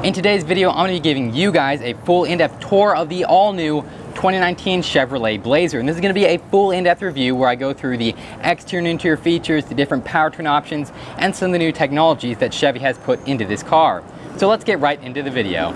In today's video, I'm going to be giving you guys a full in-depth tour of the all-new 2019 Chevrolet Blazer. And this is going to be a full in-depth review where I go through the exterior and interior features, the different powertrain options, and some of the new technologies that Chevy has put into this car. So let's get right into the video.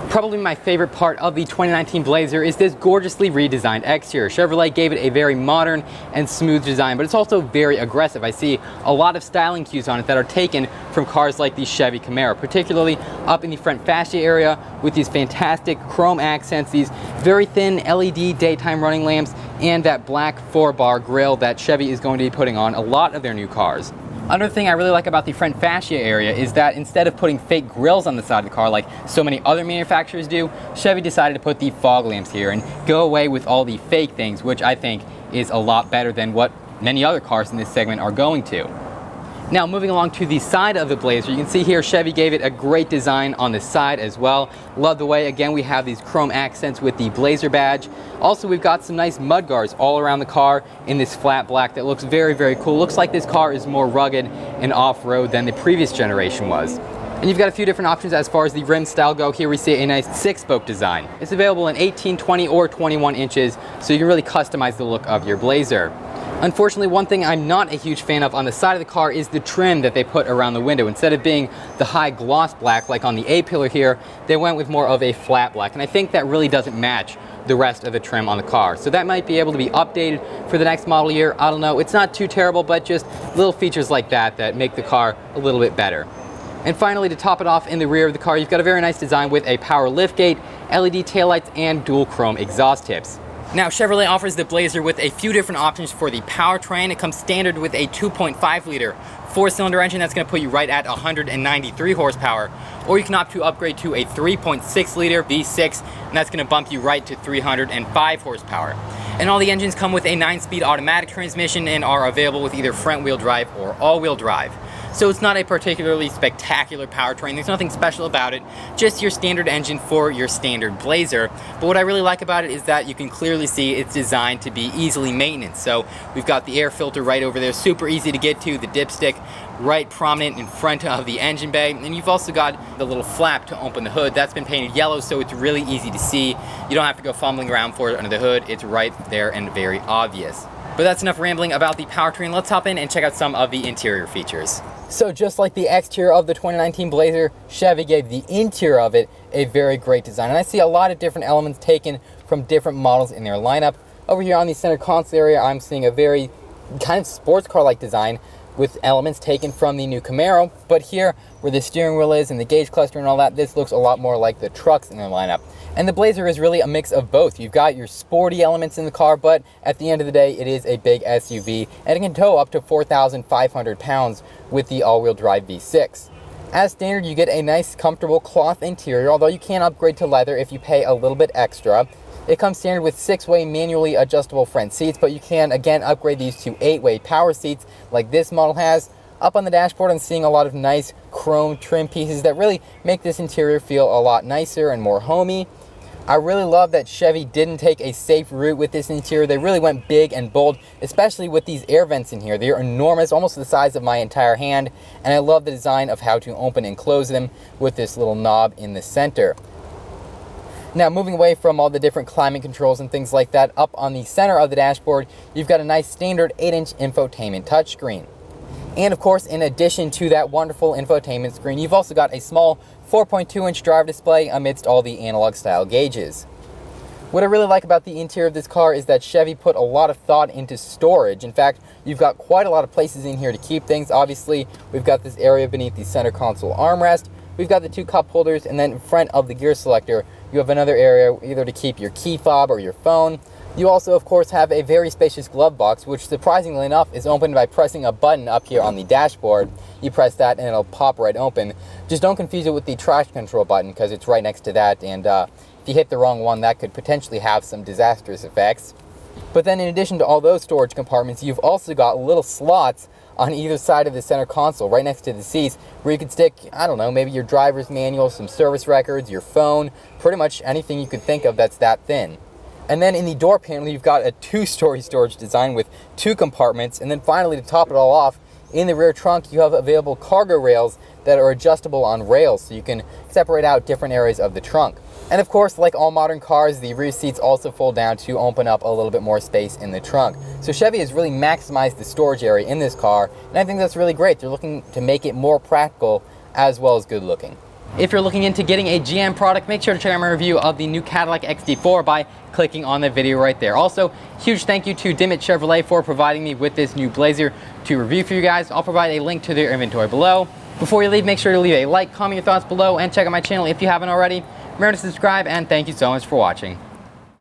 Probably my favorite part of the 2019 Blazer is this gorgeously redesigned exterior. Chevrolet gave it a very modern and smooth design, but it's also very aggressive. I see a lot of styling cues on it that are taken from cars like the Chevy Camaro, particularly up in the front fascia area with these fantastic chrome accents, these very thin LED daytime running lamps, and that black 4-bar grille that Chevy is going to be putting on a lot of their new cars. Another thing I really like about the front fascia area is that instead of putting fake grills on the side of the car like so many other manufacturers do, Chevy decided to put the fog lamps here and go away with all the fake things, which I think is a lot better than what many other cars in this segment are going to. Now, moving along to the side of the Blazer, you can see here Chevy gave it a great design on the side as well. Love the way, again, we have these chrome accents with the Blazer badge. Also, we've got some nice mud guards all around the car in this flat black that looks very, very cool. Looks like this car is more rugged and off-road than the previous generation was. And you've got a few different options as far as the rim style go. Here we see a nice 6-spoke design. It's available in 18, 20, or 21 inches, so you can really customize the look of your Blazer. Unfortunately, one thing I'm not a huge fan of on the side of the car is the trim that they put around the window. Instead of being the high gloss black like on the A-pillar here, they went with more of a flat black, and I think that really doesn't match the rest of the trim on the car. So that might be able to be updated for the next model year. I don't know, it's not too terrible, but just little features like that that make the car a little bit better. And finally, to top it off, in the rear of the car, you've got a very nice design with a power liftgate, LED taillights, and dual chrome exhaust tips. Now, Chevrolet offers the Blazer with a few different options for the powertrain. It comes standard with a 2.5-liter 4-cylinder engine that's going to put you right at 193 horsepower, or you can opt to upgrade to a 3.6-liter V6, and that's going to bump you right to 305 horsepower. And all the engines come with a 9-speed automatic transmission and are available with either front-wheel drive or all-wheel drive. So it's not a particularly spectacular powertrain. There's nothing special about it, just your standard engine for your standard Blazer. But what I really like about it is that you can clearly see it's designed to be easily maintained. So we've got the air filter right over there, super easy to get to, the dipstick right prominent in front of the engine bay, and you've also got the little flap to open the hood. That's been painted yellow, so it's really easy to see. You don't have to go fumbling around for it under the hood. It's right there and very obvious. But that's enough rambling about the powertrain. Let's hop in and check out some of the interior features. So just like the exterior of the 2019 Blazer, Chevy gave the interior of it a very great design. And I see a lot of different elements taken from different models in their lineup. Over here on the center console area, I'm seeing a very kind of sports car-like design with elements taken from the new Camaro. But here, where the steering wheel is and the gauge cluster and all that, this looks a lot more like the trucks in their lineup. And the Blazer is really a mix of both. You've got your sporty elements in the car, but at the end of the day, it is a big SUV, and it can tow up to 4,500 pounds with the all-wheel drive V6. As standard, you get a nice, comfortable cloth interior, although you can upgrade to leather if you pay a little bit extra. It comes standard with 6-way manually adjustable front seats, but you can, again, upgrade these to 8-way power seats like this model has. Up on the dashboard, I'm seeing a lot of nice chrome trim pieces that really make this interior feel a lot nicer and more homey. I really love that Chevy didn't take a safe route with this interior. They really went big and bold, especially with these air vents in here. They're enormous, almost the size of my entire hand, and I love the design of how to open and close them with this little knob in the center. Now, moving away from all the different climate controls and things like that, up on the center of the dashboard, you've got a nice standard 8-inch infotainment touchscreen. And of course, in addition to that wonderful infotainment screen, you've also got a small 4.2-inch driver display amidst all the analog style gauges. What I really like about the interior of this car is that Chevy put a lot of thought into storage. In fact, you've got quite a lot of places in here to keep things. Obviously, we've got this area beneath the center console armrest. We've got the 2 cup holders, and then in front of the gear selector, you have another area either to keep your key fob or your phone. You also, of course, have a very spacious glove box, which surprisingly enough is opened by pressing a button up here on the dashboard. You press that and it'll pop right open. Just don't confuse it with the traction control button because it's right next to that, and if you hit the wrong one, that could potentially have some disastrous effects. But then in addition to all those storage compartments, you've also got little slots on either side of the center console, right next to the seats, where you could stick, I don't know, maybe your driver's manual, some service records, your phone, pretty much anything you could think of that's that thin. And then in the door panel, you've got a 2-story storage design with 2 compartments. And then finally, to top it all off, In the rear trunk, you have available cargo rails that are adjustable on rails, so you can separate out different areas of the trunk. And of course, like all modern cars, the rear seats also fold down to open up a little bit more space in the trunk. So Chevy has really maximized the storage area in this car, and I think that's really great. They're looking to make it more practical as well as good looking. If you're looking into getting a GM product, make sure to check out my review of the new Cadillac XT4 by clicking on the video right there. Also, huge thank you to Dimmitt Chevrolet for providing me with this new Blazer to review for you guys. I'll provide a link to their inventory below. Before you leave, make sure to leave a like, comment your thoughts below, and check out my channel if you haven't already. Remember to subscribe, and thank you so much for watching.